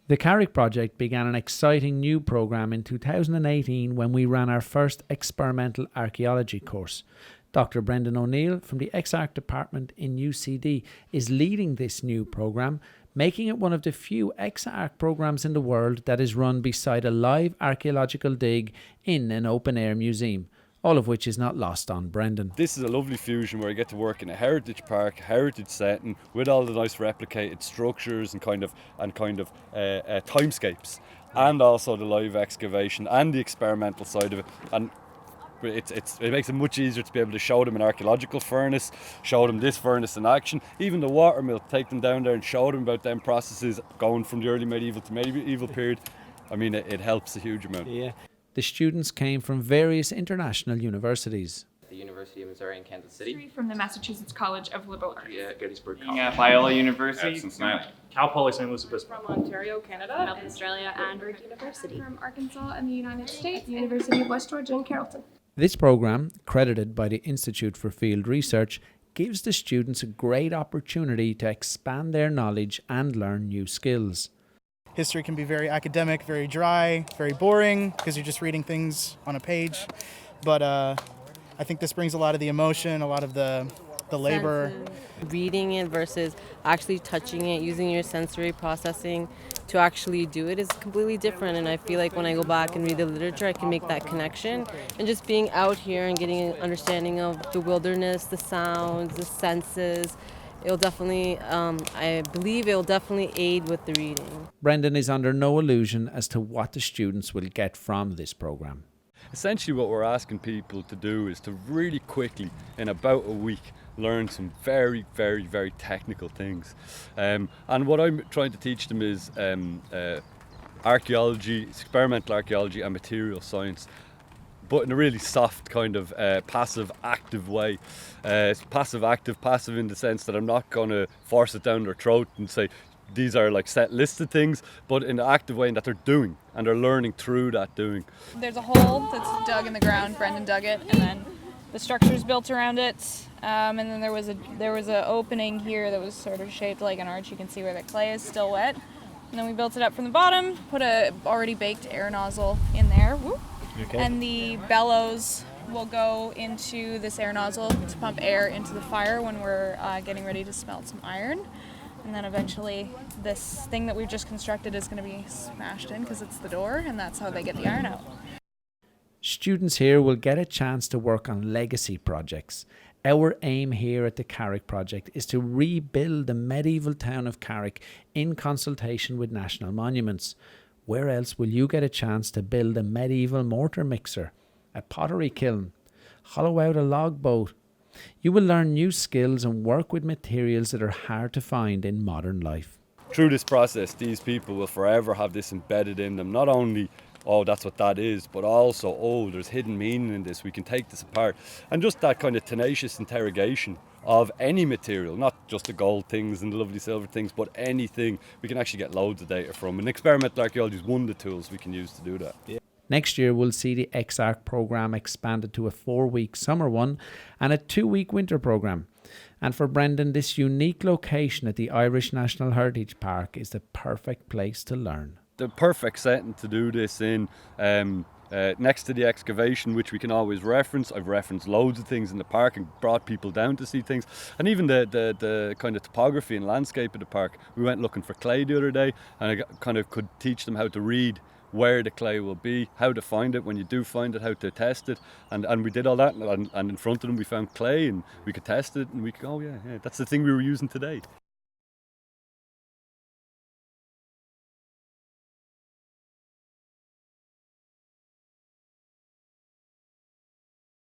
The Carrick project began an exciting new programme in 2018 when we ran our first experimental archaeology course. Dr. Brendan O'Neill from the Ex-Arch department in UCD is leading this new programme, making it one of the few Ex-Arch programmes in the world that is run beside a live archaeological dig in an open-air museum, all of which is not lost on Brendan. This is a lovely fusion where I get to work in a heritage park, heritage setting, with all the nice replicated structures and kind of timescapes, and also the live excavation and the experimental side of it. And it makes it much easier to be able to show them an archaeological furnace, show them this furnace in action, even the water mill, take them down there and show them about them processes going from the early medieval to medieval period. I mean, it helps a huge amount. Yeah. The students came from various international universities. The University of Missouri in Kansas City. From the Massachusetts College of Liberal Arts. Yeah, Gettysburg Being College. at Biola University. At Cincinnati. Cal Poly St. Louis Obispo. From Ontario, Canada. Melbourne, Australia, and Harvard University. From Arkansas in the United States. The University of West Georgia in Carrollton. This programme, credited by the Institute for Field Research, gives the students a great opportunity to expand their knowledge and learn new skills. History can be very academic, very dry, very boring because you're just reading things on a page. But I think this brings a lot of the emotion, a lot of the labor. Reading it versus actually touching it, using your sensory processing to actually do it is completely different. And I feel like when I go back and read the literature, I can make that connection. And just being out here and getting an understanding of the wilderness, the sounds, the senses, it'll definitely, I believe it'll definitely aid with the reading. Brendan is under no illusion as to what the students will get from this programme. Essentially what we're asking people to do is to really quickly, in about a week, learn some very, very, very technical things. And what I'm trying to teach them is archaeology, experimental archaeology and material science, but in a really soft kind of passive active way. It's passive in the sense that I'm not going to force it down their throat and say these are like set lists of things, but in an active way in that they're doing and they're learning through that doing. There's a hole that's dug in the ground. Brendan dug it, and then the structure's built around it. And then there was a opening here that was sort of shaped like an arch. You can see where the clay is still wet. And then we built it up from the bottom, put a already baked air nozzle in there. Whoop. Okay. And the bellows will go into this air nozzle to pump air into the fire when we're getting ready to smelt some iron. And then eventually this thing that we've just constructed is going to be smashed in because it's the door, and that's how they get the iron out. Students here will get a chance to work on legacy projects. Our aim here at the Carrick project is to rebuild the medieval town of Carrick in consultation with National Monuments. Where else will you get a chance to build a medieval mortar mixer, a pottery kiln, hollow out a log boat? You will learn new skills and work with materials that are hard to find in modern life. Through this process, these people will forever have this embedded in them. Not only, oh, that's what that is, but also, oh, there's hidden meaning in this. We can take this apart. And just that kind of tenacious interrogation of any material, not just the gold things and the lovely silver things, but anything, we can actually get loads of data from. And experimental archaeology is one of the tools we can use to do that. Yeah. Next year, we'll see the Ex-Arch programme expanded to a 4-week summer one and a 2-week winter programme. And for Brendan, this unique location at the Irish National Heritage Park is the perfect place to learn. The perfect setting to do this in, next to the excavation, which we can always reference. I've referenced loads of things in the park and brought people down to see things. And even the kind of topography and landscape of the park. We went looking for clay the other day, and I kind of could teach them how to read where the clay will be, how to find it when you do find it, how to test it, and we did all that, and in front of them we found clay and we could test it and we could go, oh yeah, that's the thing we were using today.